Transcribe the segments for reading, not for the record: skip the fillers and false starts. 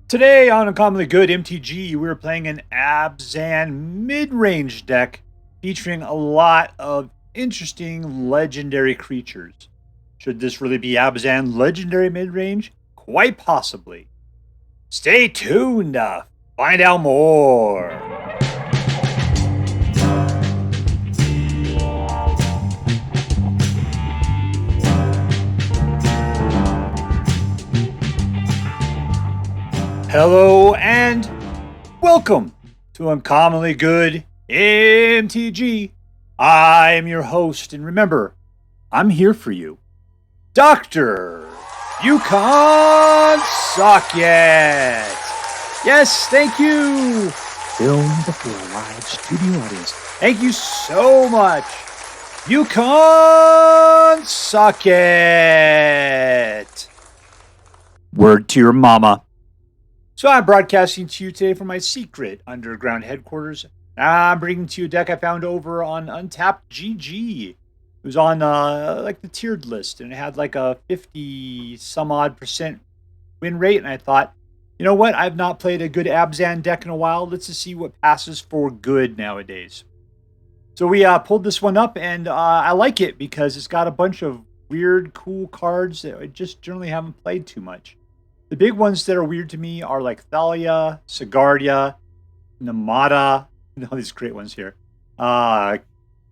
Today on Uncommonly Good MTG, we're playing an Abzan mid-range deck featuring a lot of interesting legendary creatures. Should this really be Abzan legendary mid-range? Quite possibly. Stay tuned to find out more. Hello and welcome to Uncommonly Good MTG. I am your host, and remember, I'm here for you. Dr. Yukon Socket. Yes, thank you. Film before live studio audience. Thank you so much. Yukon Socket. Word to your mama. So I'm broadcasting to you today from my secret underground headquarters. I'm bringing to you a deck I found over on Untapped GG. It was on like the tiered list, and it had like a 50 some odd % win rate. And I thought, you know what? I've not played a good Abzan deck in a while. Let's just see what passes for good nowadays. So we pulled this one up, and I like it because it's got a bunch of weird, cool cards that I just generally haven't played too much. The big ones that are weird to me are like Thalia, Sigardia, Nemata. All these great ones here.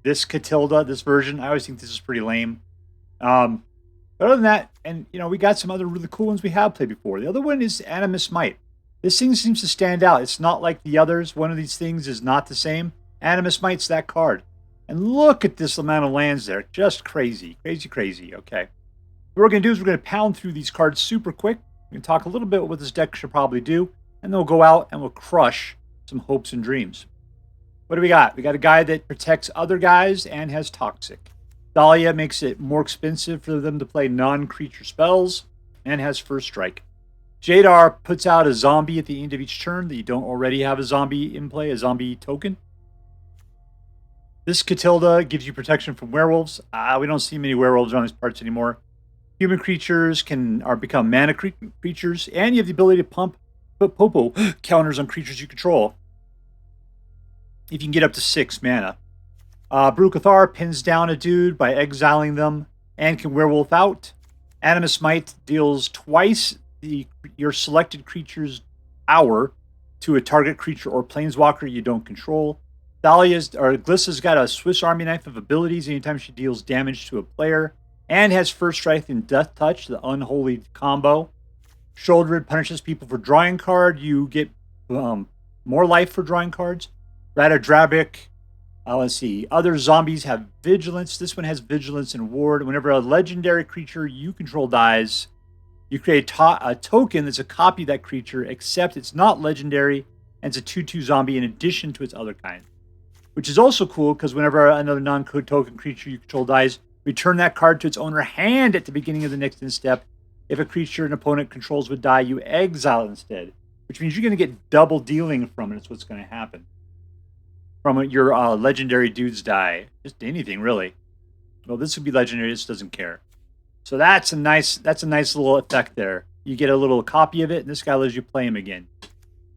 This Katilda, this version, I always think this is pretty lame. But other than that, and we got some other really cool ones we have played before. The other one is Animus Might. This thing seems to stand out. It's not like the others. One of these things is not the same. Animus Might's that card. And look at this amount of lands there. Just crazy. Crazy, crazy. Okay. What we're going to do is we're going to pound through these cards super quick. We can talk a little bit about what this deck should probably do, and then we'll go out and we'll crush some hopes and dreams. What do we got? We got a guy that protects other guys and has Toxic. Thalia makes it more expensive for them to play non-creature spells and has First Strike. Jadar puts out a zombie at the end of each turn that you don't already have a zombie in play, a zombie token. This Katilda gives you protection from werewolves. We don't see many werewolves on these parts anymore. Human creatures become mana creatures, and you have the ability to put Popo counters on creatures you control. If you can get up to 6 mana. Brutal Cathar pins down a dude by exiling them and can werewolf out. Animus Might deals twice your selected creature's hour to a target creature or planeswalker you don't control. Glissa's got a Swiss Army knife of abilities anytime she deals damage to a player. And has First Strike and Death Touch, the unholy combo. Sheoldred punishes people for drawing card. You get more life for drawing cards. Ratadrabik. Let's see. Other zombies have Vigilance. This one has Vigilance and Ward. Whenever a legendary creature you control dies, you create a token that's a copy of that creature, except it's not legendary, and it's a 2/2 zombie in addition to its other kind. Which is also cool, because whenever another non-token creature you control dies, return that card to its owner hand at the beginning of the next end step. If a creature an opponent controls would die, you exile it instead. Which means you're going to get double dealing from it. That's what's going to happen. From your legendary dudes die. Just anything, really. Well, this would be legendary. This doesn't care. So that's a nice little effect there. You get a little copy of it, and this guy lets you play him again.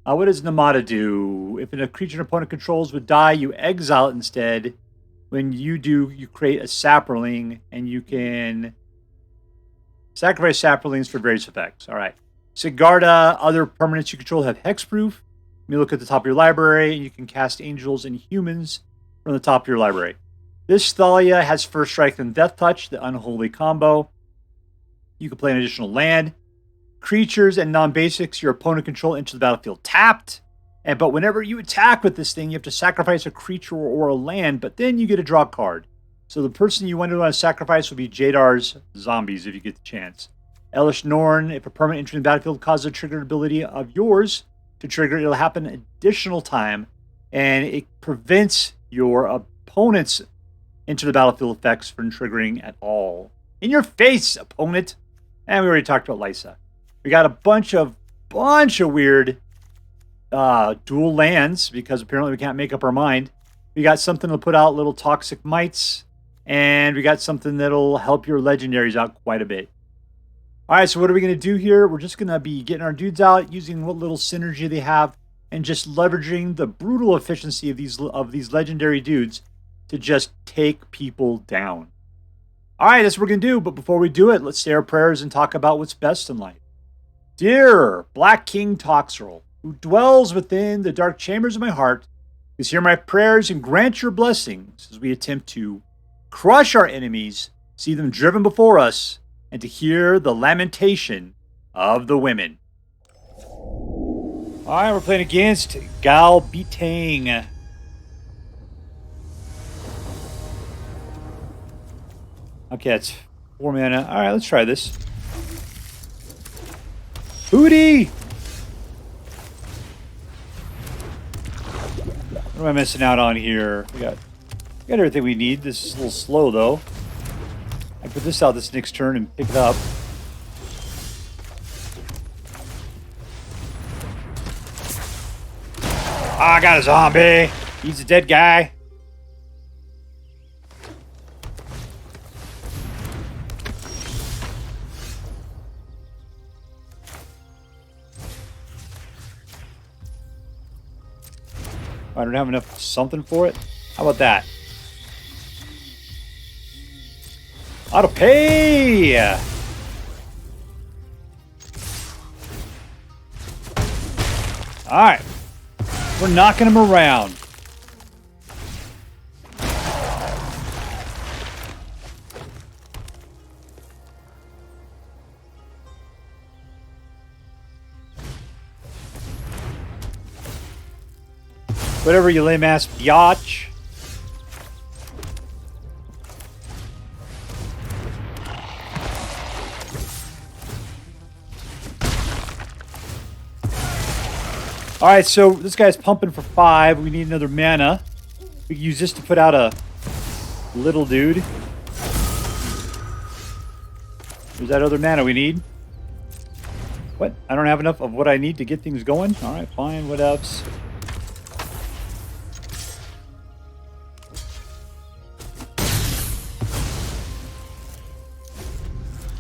What does Nemata do? If a creature an opponent controls would die, you exile it instead. When you do, you create a Saproling, and you can sacrifice Saprolings for various effects. All right. Sigarda, other permanents you control have hexproof. You look at the top of your library, and you can cast angels and humans from the top of your library. This Thalia has First Strike and Death Touch, the unholy combo. You can play an additional land. Creatures and non-basics your opponent control enter the battlefield tapped. But whenever you attack with this thing, you have to sacrifice a creature or a land, but then you get a draw card. So the person you want to sacrifice will be Jadar's zombies if you get the chance. Elish Norn, if a permanent entering the battlefield causes a triggered ability of yours to trigger, it'll happen an additional time, and it prevents your opponent's enter the battlefield effects from triggering at all. In your face, opponent! And we already talked about Liesa. We got a bunch of weird dual lands, because apparently we can't make up our mind. We got something to put out little toxic mites, and we got something that'll help your legendaries out quite a bit. All right, so what are we going to do here? We're just going to be getting our dudes out, using what little synergy they have, and just leveraging the brutal efficiency of these legendary dudes to just take people down. All right, that's what we're going to do. But before we do it, let's say our prayers and talk about what's best in life. Dear Black King Toxrill, who dwells within the dark chambers of my heart, please hear my prayers and grant your blessings as we attempt to crush our enemies, see them driven before us, and to hear the lamentation of the women. All right, we're playing against Gal Bitang. Okay, it's 4 mana. All right, let's try this. Booty! What am I missing out on here? We got everything we need. This is a little slow, though. I put this out this next turn and pick it up. Ah, I got a zombie. He's a dead guy. I don't have enough something for it. How about that? Auto pay! Alright. We're knocking them around. Whatever, you lame ass biatch. Alright, so this guy's pumping for 5. We need another mana. We can use this to put out a little dude. There's that other mana we need. What? I don't have enough of what I need to get things going? Alright, fine, what else?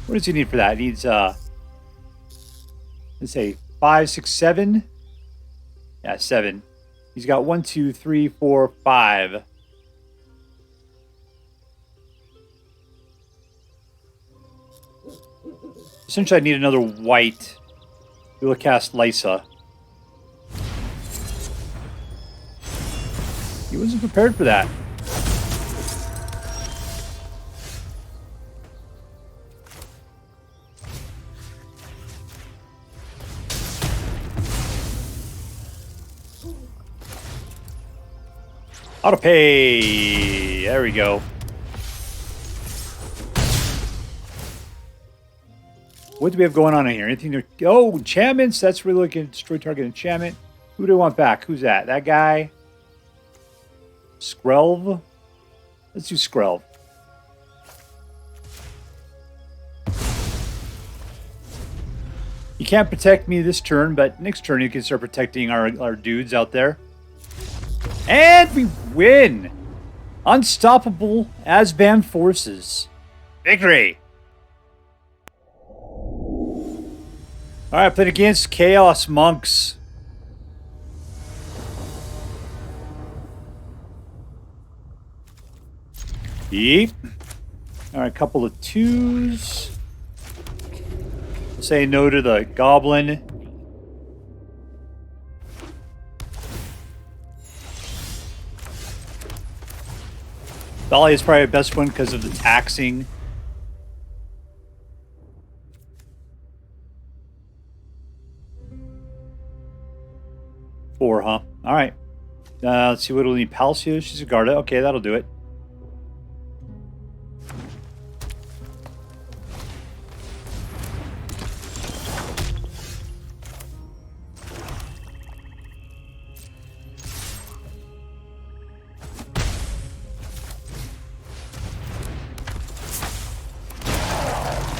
What does he need for that? He needs, let's say 5, 6, 7. Yeah, 7. He's got 1, 2, 3, 4, 5. Essentially, I need another white. We'll cast Liesa. He wasn't prepared for that. Auto pay. There we go. What do we have going on in here? Anything to... Oh, enchantments. That's really looking at destroy target enchantment. Who do I want back? Who's that? That guy? Skrelv? Let's do Skrelv. You can't protect me this turn, but next turn you can start protecting our dudes out there. And we win! Unstoppable Abzan forces. Victory! Alright, played against Chaos Monks. Yep. Alright, couple of 2s. We'll say no to the Goblin. Thalia is probably the best one because of the taxing. Four, huh? Alright. Let's see what we'll need. Palcio, she's a Garda. Okay, that'll do it.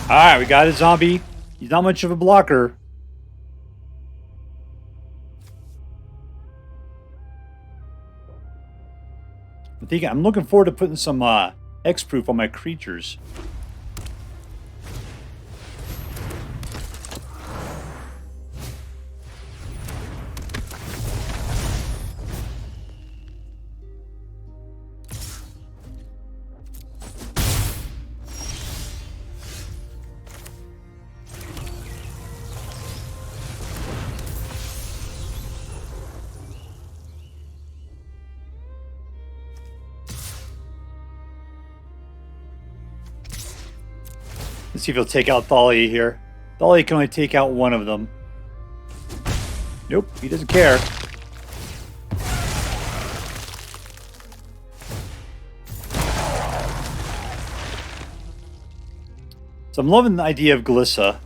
Alright, we got a zombie. He's not much of a blocker. I'm looking forward to putting some X-proof on my creatures. Let's see if he'll take out Thalia here. Thalia can only take out one of them. Nope, he doesn't care. So I'm loving the idea of Glissa.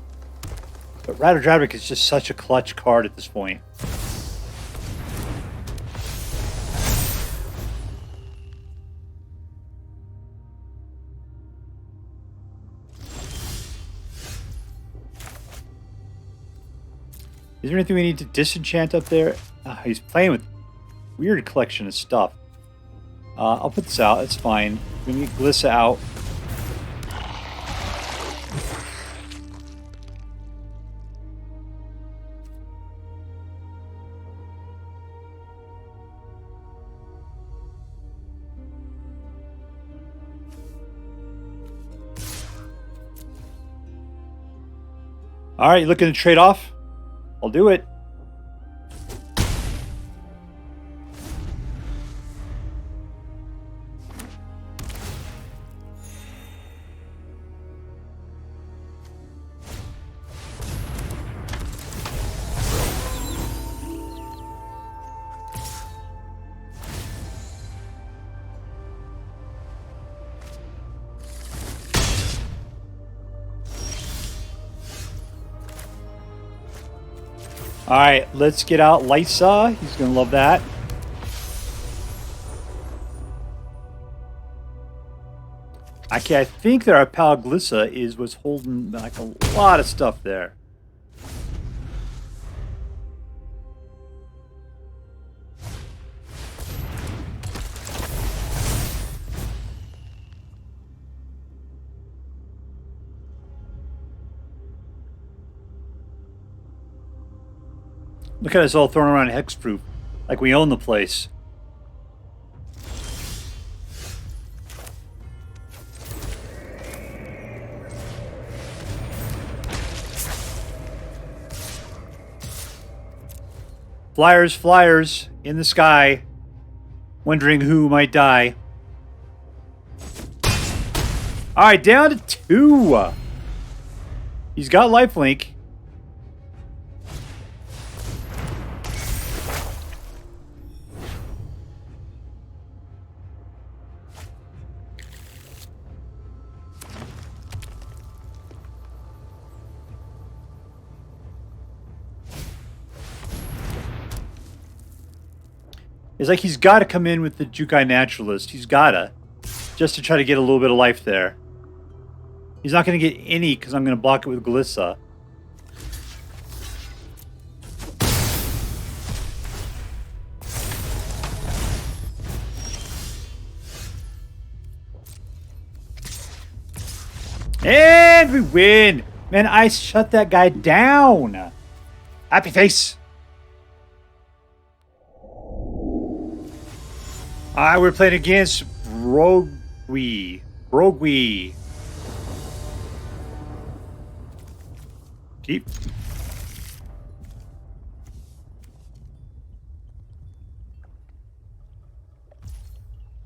But Ratadrabik is just such a clutch card at this point. Is there anything we need to disenchant up there? He's playing with weird collection of stuff. I'll put this out. It's fine. We're going to get Glissa out. All right, you looking to trade off? I'll do it. All right, let's get out Liesa. He's going to love that. Okay, I think that our pal Glissa was holding like a lot of stuff there. Look at us all throwing around hexproof, like we own the place. Flyers, flyers in the sky, wondering who might die. All right, down to 2. He's got lifelink. It's like he's got to come in with the Jukai Naturalist. He's got to. Just to try to get a little bit of life there. He's not going to get any because I'm going to block it with Glissa. And we win! Man, I shut that guy down! Happy face! We're playing against Brogui. Keep.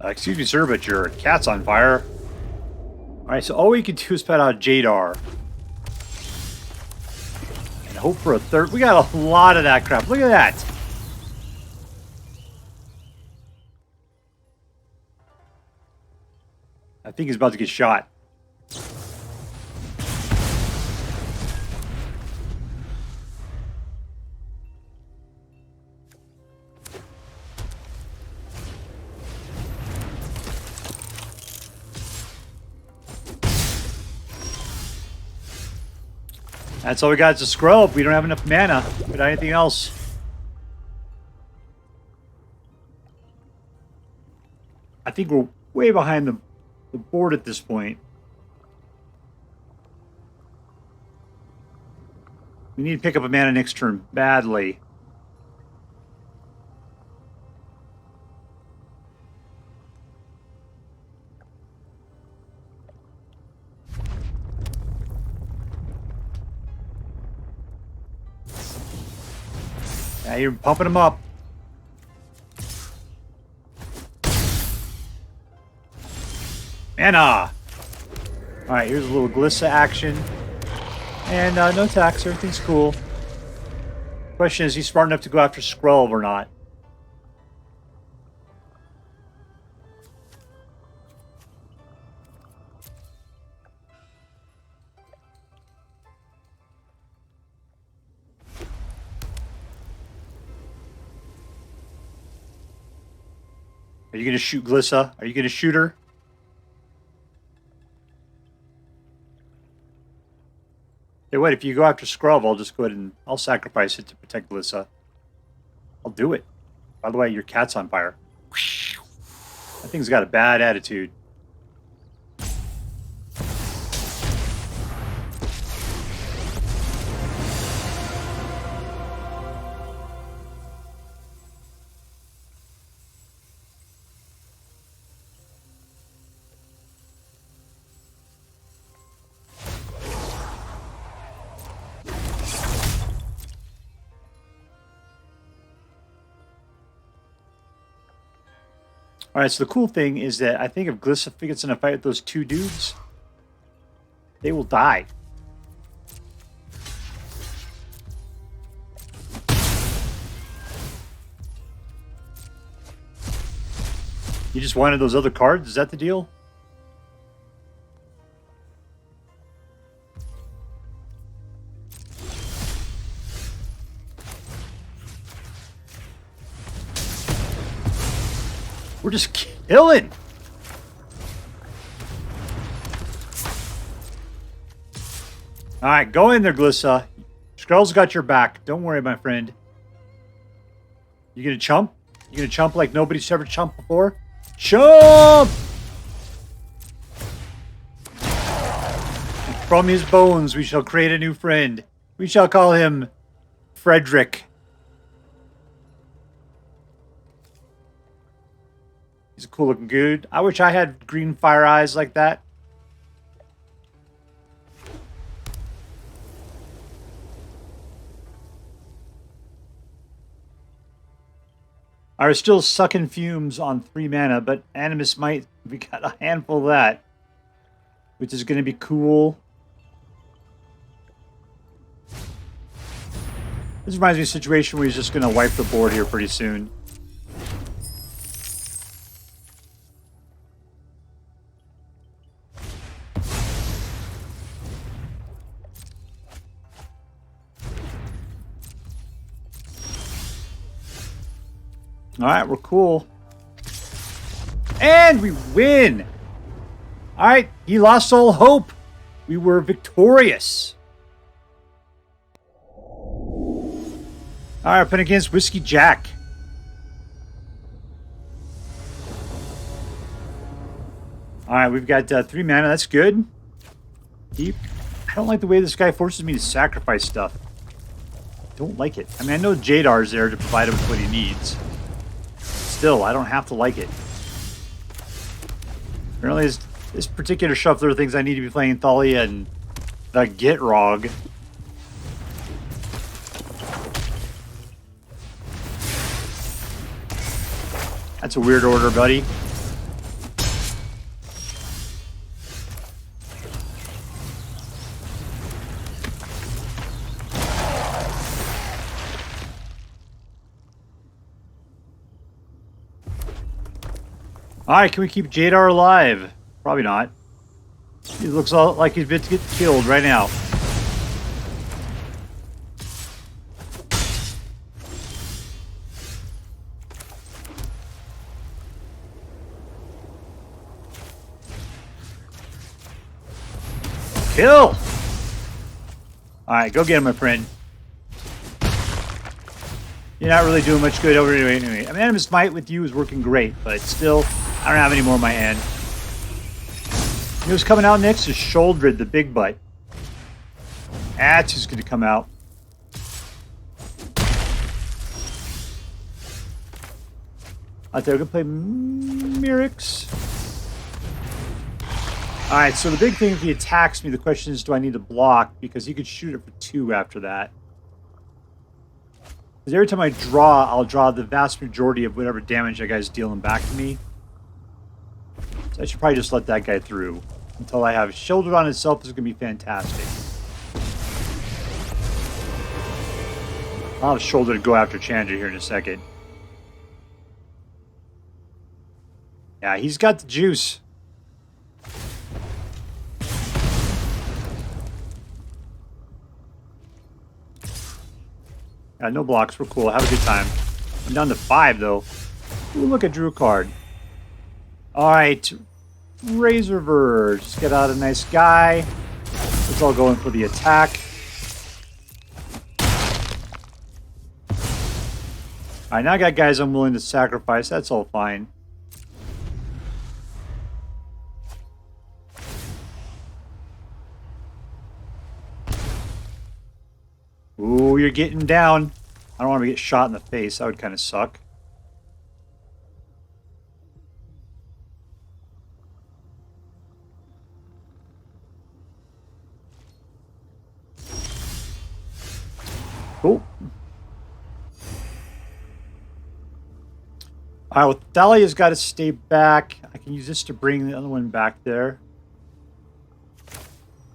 Excuse me, sir, but your cat's on fire. Alright, so all we can do is put out Jadar. And hope for a third. We got a lot of that crap. Look at that. I think he's about to get shot. That's all we got is a scrub. We don't have enough mana without anything else. I think we're way behind the board at this point. We need to pick up a mana next turn badly. Yeah, you're pumping them up. Mana! Alright, here's a little Glissa action. And no attacks, everything's cool. Question is, he's smart enough to go after Skrull or not? Are you going to shoot Glissa? Are you going to shoot her? Hey, what? If you go after Skrull, I'll just go ahead and I'll sacrifice it to protect Glissa. I'll do it. By the way, your cat's on fire. That thing's got a bad attitude. Alright, so the cool thing is that I think if Glissa gets in a fight with those two dudes, they will die. You just wanted those other cards? Is that the deal? We're just killing. All right, go in there, Glissa. Skrull's got your back. Don't worry, my friend. You gonna chump? You gonna chump like nobody's ever chumped before? Chump! And from his bones we shall create a new friend. We shall call him Frederick. He's a cool looking dude. I wish I had green fire eyes like that. I was still sucking fumes on 3 mana, but Animus Might, we got a handful of that. Which is going to be cool. This reminds me of a situation where he's just going to wipe the board here pretty soon. Alright, we're cool. And we win! Alright, he lost all hope. We were victorious. Alright, playing against Whiskey Jack. Alright, we've got 3 mana. That's good. I don't like the way this guy forces me to sacrifice stuff. I don't like it. I mean, I know Jadar's there to provide him with what he needs. Still, I don't have to like it. Apparently, this particular shuffler thinks I need to be playing Thalia and the Gitrog. That's a weird order, buddy. Alright, can we keep Jadar alive? Probably not. He looks like he's about to get killed right now. Kill! Alright, go get him, my friend. You're not really doing much good over here anyway. I mean, Animus Might with you is working great, but still, I don't have any more in my hand. You know who's coming out next is Sheoldred, the big butt. That's who's going to come out. Out there, we're going to play Mirix. Alright, so the big thing, if he attacks me, the question is, do I need to block? Because he could shoot it for 2 after that. Because every time I draw, I'll draw the vast majority of whatever damage that guy's dealing back to me. So I should probably just let that guy through. until I have Sheoldred on itself is going to be fantastic. I'll have Sheoldred go after Chandra here in a second. Yeah, he's got the juice. Yeah, no blocks. We're cool. Have a good time. I'm down to 5, though. Ooh, look, I drew a card. All right. Razorverge. Just get out a nice guy. Let's all go in for the attack. All right, now I got guys I'm willing to sacrifice. That's all fine. Ooh, you're getting down. I don't want to get shot in the face. That would kind of suck. Cool. All right, well, Thalia's got to stay back. I can use this to bring the other one back there.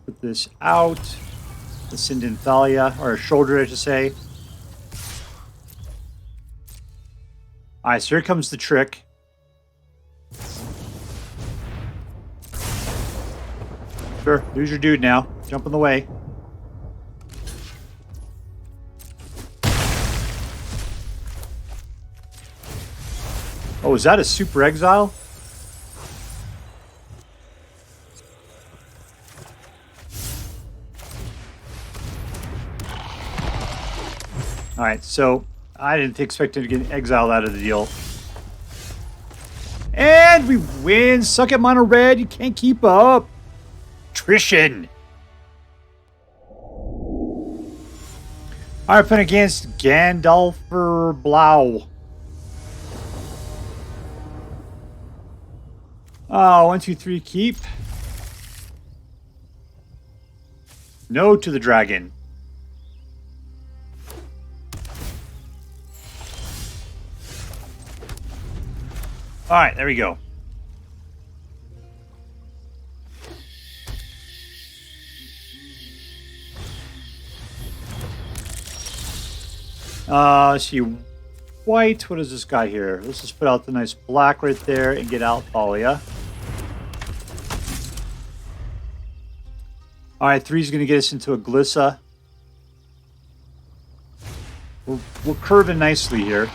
Put this out. Let's send in Thalia, or Sheoldred, I should say. All right, so here comes the trick. Sure, there's your dude now. Jump in the way. Oh, is that a super exile? Alright, so I didn't expect him to get exiled out of the deal. And we win! Suck it, mono red! You can't keep up! Attrition! Alright, playing against Gandalfer Blau. Oh, 1, 2, 3, keep. No to the dragon. Alright, there we go. Let's see. White, what does this guy here? Let's just put out the nice black right there and get out Thalia. Alright, 3 is going to get us into a Glissa. We're curving nicely here.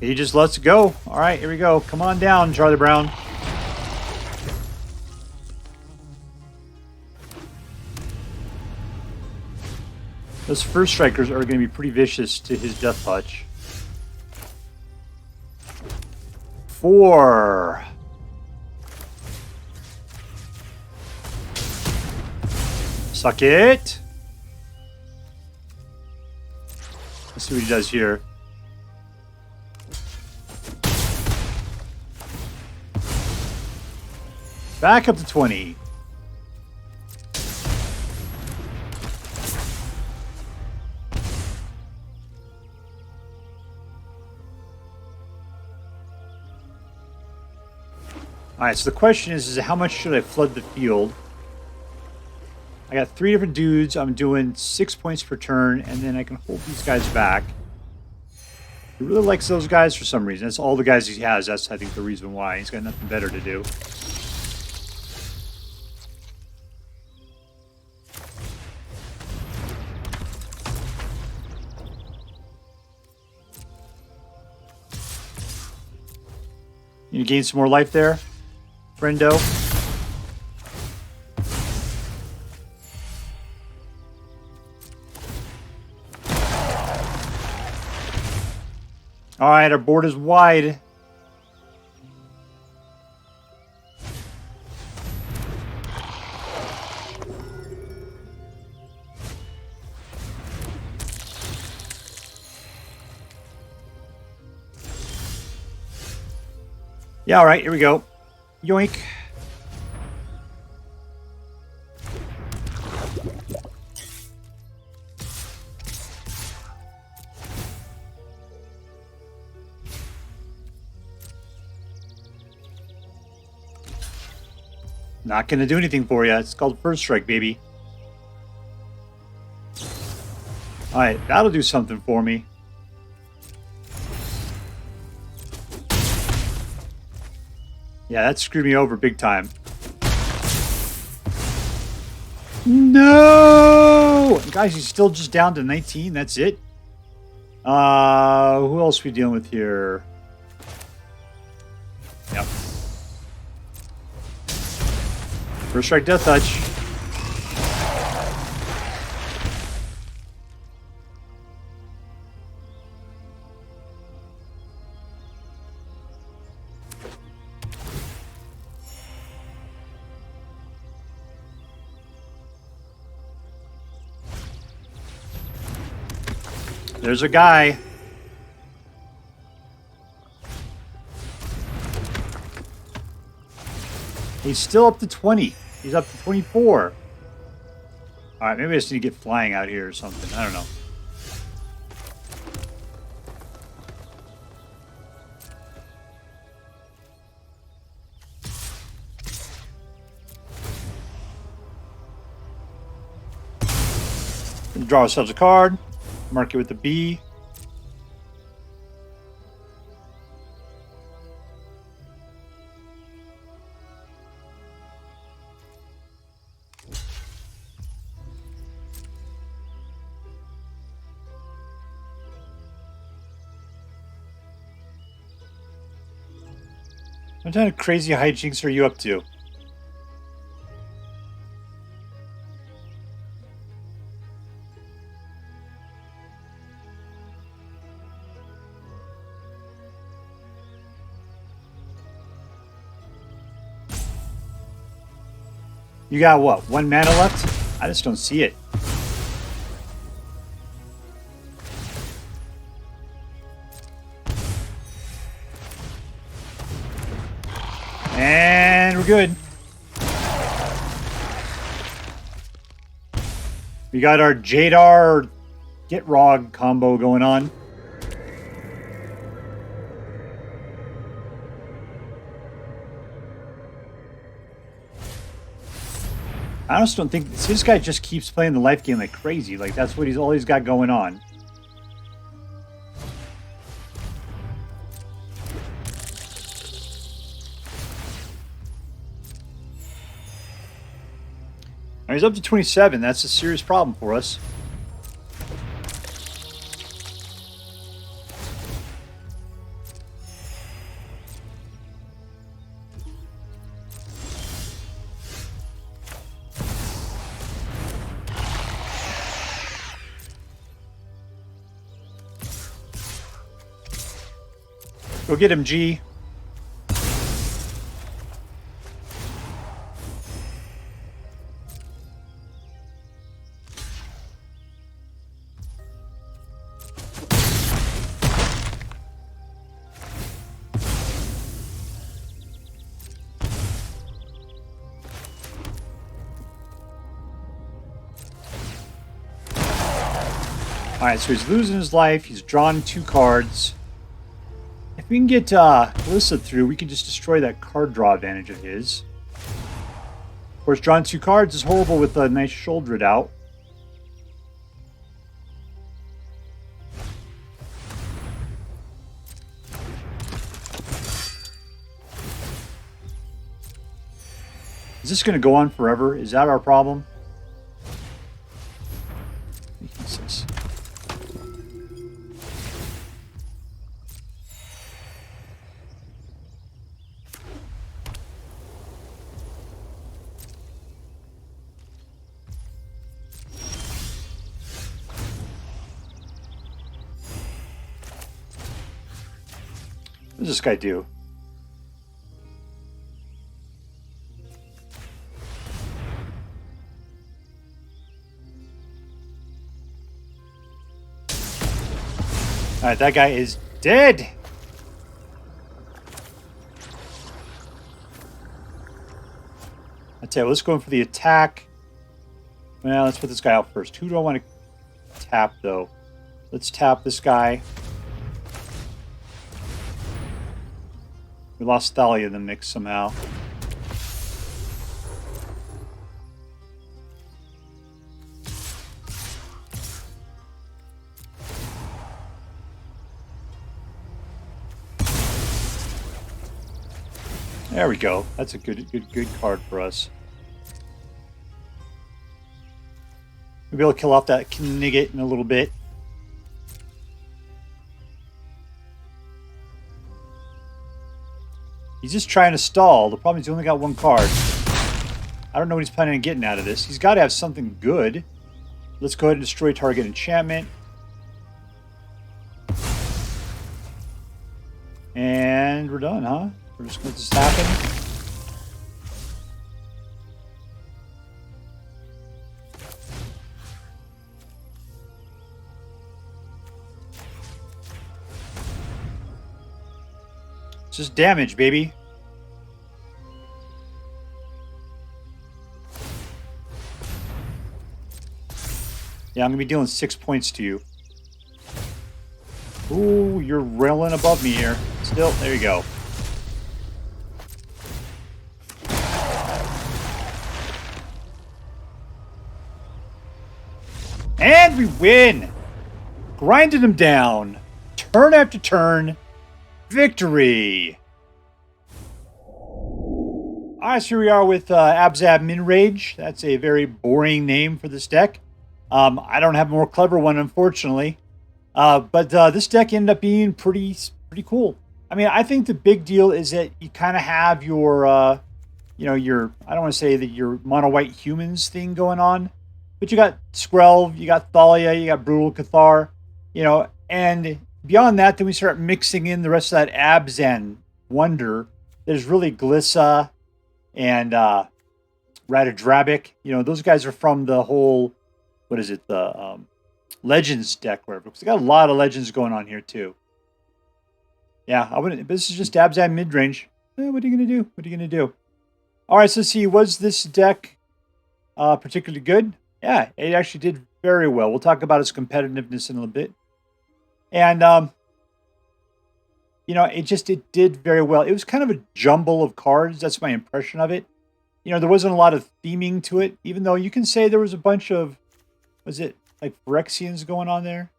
He just lets go. All right, here we go. Come on down, Charlie Brown. Those first strikers are going to be pretty vicious to his death touch. 4. Suck it. Let's see what he does here. Back up to 20. Alright, so the question is how much should I flood the field? I got 3 different dudes. I'm doing 6 points per turn, and then I can hold these guys back. He really likes those guys for some reason. That's all the guys he has. That's, I think, the reason why. He's got nothing better to do. You gain some more life there, friendo. All right, our board is wide. Yeah, all right, here we go. Yoink. Not going to do anything for you. It's called First Strike, baby. Alright, that'll do something for me. Yeah, that screwed me over big time. No! Guys, he's still just down to 19. That's it. Who else are we dealing with here? Yep. First Strike Death Touch. There's a guy. He's still up to 20. He's up to 24. Alright, maybe I just need to get flying out here or something. I don't know. Draw ourselves a card. Mark it with the B. What kind of crazy hijinks are you up to? You got what? 1 mana left? I just don't see it. And we're good. We got our Jadar Get Rog combo going on. I just don't think this guy just keeps playing the life game like crazy. Like that's what all he's got going on. Now he's up to 27. That's a serious problem for us. Go get him, G. Alright, so he's losing his life. He's drawn 2 cards. If we can get Glissa through, we can just destroy that card draw advantage of his. Of course, drawing 2 cards is horrible with a nice Sheoldred out. Is this going to go on forever? Is that our problem? Jesus. What does this guy do? Alright, that guy is dead! I tell you, let's go in for the attack. Well, let's put this guy out first. Who do I want to tap, though? Let's tap this guy. We lost Thalia in the mix somehow. There we go. That's a good card for us. We'll be able to kill off that Knigget in a little bit. He's just trying to stall. The problem is he only got one card. I don't know what he's planning on getting out of this. He's got to have something good. Let's go ahead and destroy target enchantment. And we're done, huh? We're just going to let this happen. It's just damage, baby. Yeah, I'm going to be dealing 6 points to you. Ooh, you're railing above me here. Still, there you go. And we win! Grinding him down. Turn after turn. Victory! Alright, so here we are with Abzan Minrage. That's a very boring name for this deck. I don't have a more clever one, unfortunately. But this deck ended up being pretty cool. I mean, I think the big deal is that you kind of have your, you know, your, I don't want to say that your mono-white humans thing going on, but you got Skrelv, you got Thalia, you got Brutal Cathar, you know, and beyond that, then we start mixing in the rest of that Abzan wonder. There's really Glissa and Ratadrabik. You know, those guys are from the whole, what is it, the Legends deck, wherever. Because they got a lot of Legends going on here, too. Yeah, I wouldn't. This is just Abzan mid-range. What are you going to do? What are you going to do? All right, so let's see. Was this deck particularly good? Yeah, it actually did very well. We'll talk about its competitiveness in a little bit. And, you know, it did very well. It was kind of a jumble of cards. That's my impression of it. You know, there wasn't a lot of theming to it, even though you can say there was a bunch of, was it like Phyrexians going on there?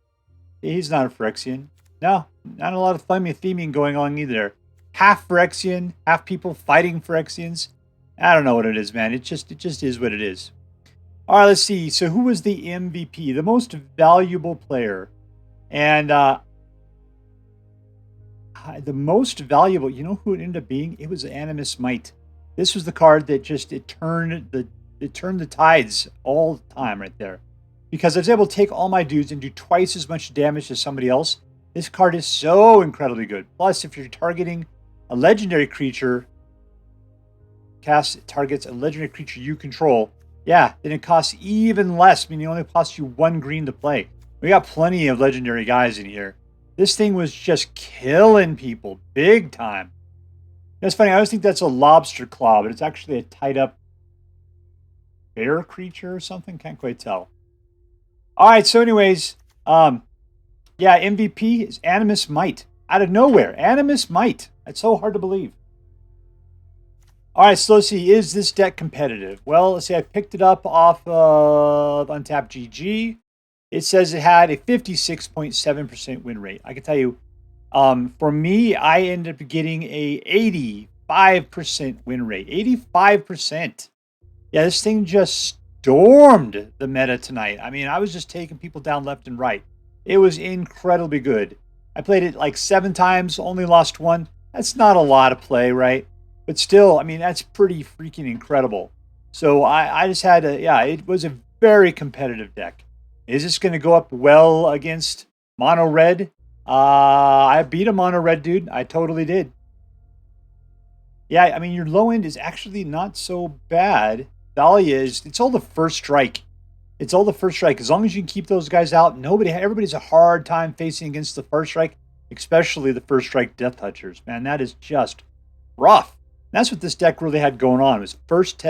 He's not a Phyrexian. No, not a lot of theming going on either. Half Phyrexian, half people fighting Phyrexians. I don't know what it is, man. It just is what it is. All right, let's see. So who was the MVP? The most valuable player. And the most valuable, you know who it ended up being? It was Animus Might. This was the card that just, it turned the tides all the time right there. Because I was able to take all my dudes and do twice as much damage as somebody else. This card is so incredibly good. Plus, if you're targeting a legendary creature, targets a legendary creature you control, yeah, then it costs even less, meaning it only costs you 1 green to play. We got plenty of legendary guys in here. This thing was just killing people big time. That's funny. I always think that's a lobster claw, but it's actually a tied up bear creature or something. Can't quite tell. All right. So anyways, yeah, MVP is Animus Might. Out of nowhere. Animus Might. That's so hard to believe. All right. So let's see. Is this deck competitive? Well, let's see. I picked it up off of Untapped GG. It says it had a 56.7% win rate. I can tell you, for me, I ended up getting a 85% win rate. 85%. Yeah, this thing just stormed the meta tonight. I mean, I was just taking people down left and right. It was incredibly good. I played it like 7 times, only lost 1. That's not a lot of play, right? But still, I mean, that's pretty freaking incredible. So I just had to, yeah, it was a very competitive deck. Is this going to go up well against Mono Red? I beat a Mono Red dude. I totally did. Yeah, I mean, your low end is actually not so bad. Thalia is, it's all the first strike. It's all the first strike. As long as you can keep those guys out, everybody's a hard time facing against the first strike, especially the first strike Death Touchers. Man, that is just rough. And that's what this deck really had going on. It was first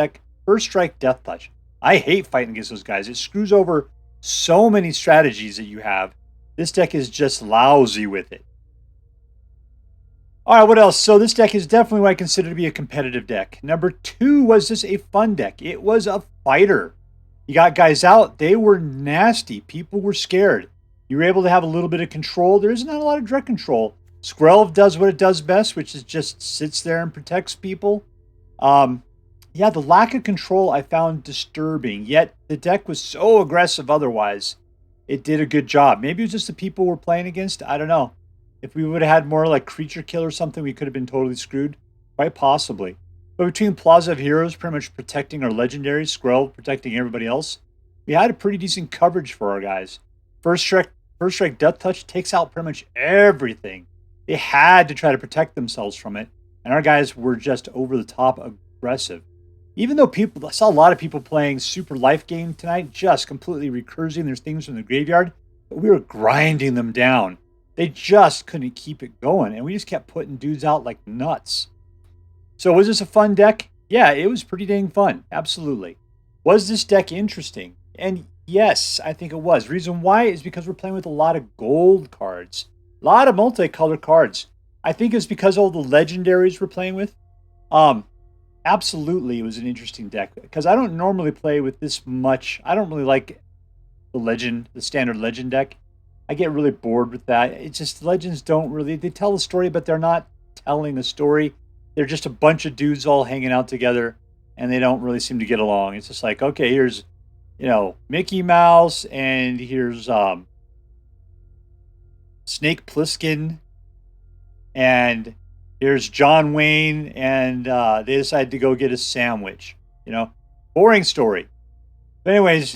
strike Death Touch. I hate fighting against those guys. It screws over so many strategies that you have. This deck is just lousy with it. All right, what else? So this deck is definitely what I consider to be a competitive deck. Number 2, was this a fun deck? It was a fighter. You got guys out. They were nasty. People were scared. You were able to have a little bit of control. There is not a lot of direct control, Skrelv does what it does best, which is just sits there and protects people. Yeah, the lack of control I found disturbing, yet the deck was so aggressive otherwise. It did a good job. Maybe it was just the people we're playing against. I don't know. If we would have had more like creature kill or something, we could have been totally screwed. Quite possibly. But between Plaza of Heroes pretty much protecting our legendaries, Skrelv protecting everybody else, we had a pretty decent coverage for our guys. First strike Death Touch takes out pretty much everything. They had to try to protect themselves from it, and our guys were just over the top aggressive. Even though I saw a lot of people playing Super Life Game tonight, just completely recursing their things from the graveyard, but we were grinding them down. They just couldn't keep it going, and we just kept putting dudes out like nuts. So was this a fun deck? Yeah, it was pretty dang fun. Absolutely. Was this deck interesting? And yes, I think it was. Reason why is because we're playing with a lot of gold cards. A lot of multicolored cards. I think it's because all the legendaries we're playing with. Absolutely, it was an interesting deck. Because I don't normally play with this much. I don't really like the standard legend deck. I get really bored with that. It's just legends don't really, they tell a story, but they're not telling a story. They're just a bunch of dudes all hanging out together, and they don't really seem to get along. It's just like, okay, here's, Mickey Mouse, and here's Snake Plissken, and here's John Wayne, and they decide to go get a sandwich. Boring story. But anyways,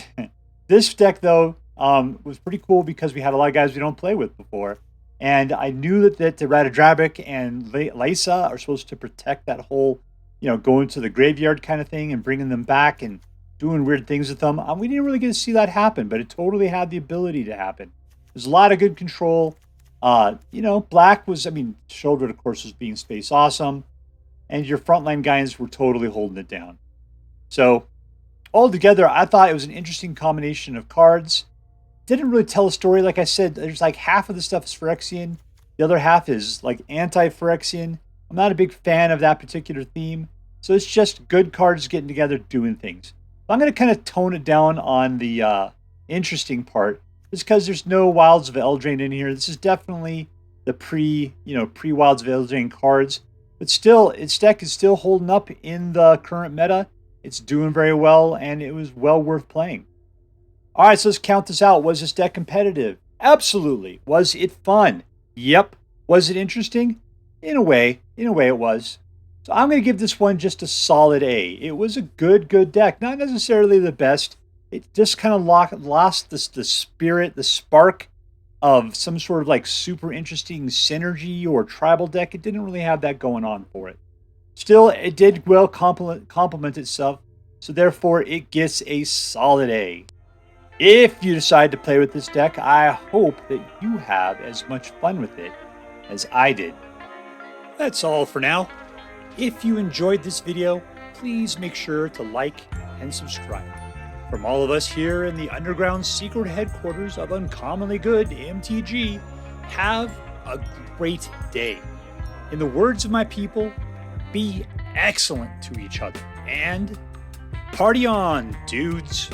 this deck, though, was pretty cool because we had a lot of guys we don't play with before. And I knew that the Ratadrabik and Liesa are supposed to protect that whole, going to the graveyard kind of thing and bringing them back and doing weird things with them. We didn't really get to see that happen, but it totally had the ability to happen. There's a lot of good control. Black was, Sheoldred, of course, was being space awesome. And your frontline guys were totally holding it down. So, altogether, I thought it was an interesting combination of cards. Didn't really tell a story. Like I said, there's like half of the stuff is Phyrexian. The other half is like anti-Phyrexian. I'm not a big fan of that particular theme. So it's just good cards getting together doing things. So I'm going to kind of tone it down on the interesting part. Just because there's no Wilds of Eldraine in here. This is definitely the pre-Wilds of Eldraine cards. But still, its deck is still holding up in the current meta. It's doing very well, and it was well worth playing. All right, so let's count this out. Was this deck competitive? Absolutely. Was it fun? Yep. Was it interesting? In a way it was. So I'm going to give this one just a solid A. It was a good deck. Not necessarily the best. It just kind of lost the spirit, the spark of some sort of like super interesting synergy or tribal deck. It didn't really have that going on for it. Still, it did well complement itself. So therefore, it gets a solid A. If you decide to play with this deck, I hope that you have as much fun with it as I did. That's all for now. If you enjoyed this video, please make sure to like and subscribe. From all of us here in the underground secret headquarters of Uncommonly Good MTG, have a great day. In the words of my people, be excellent to each other and party on, dudes.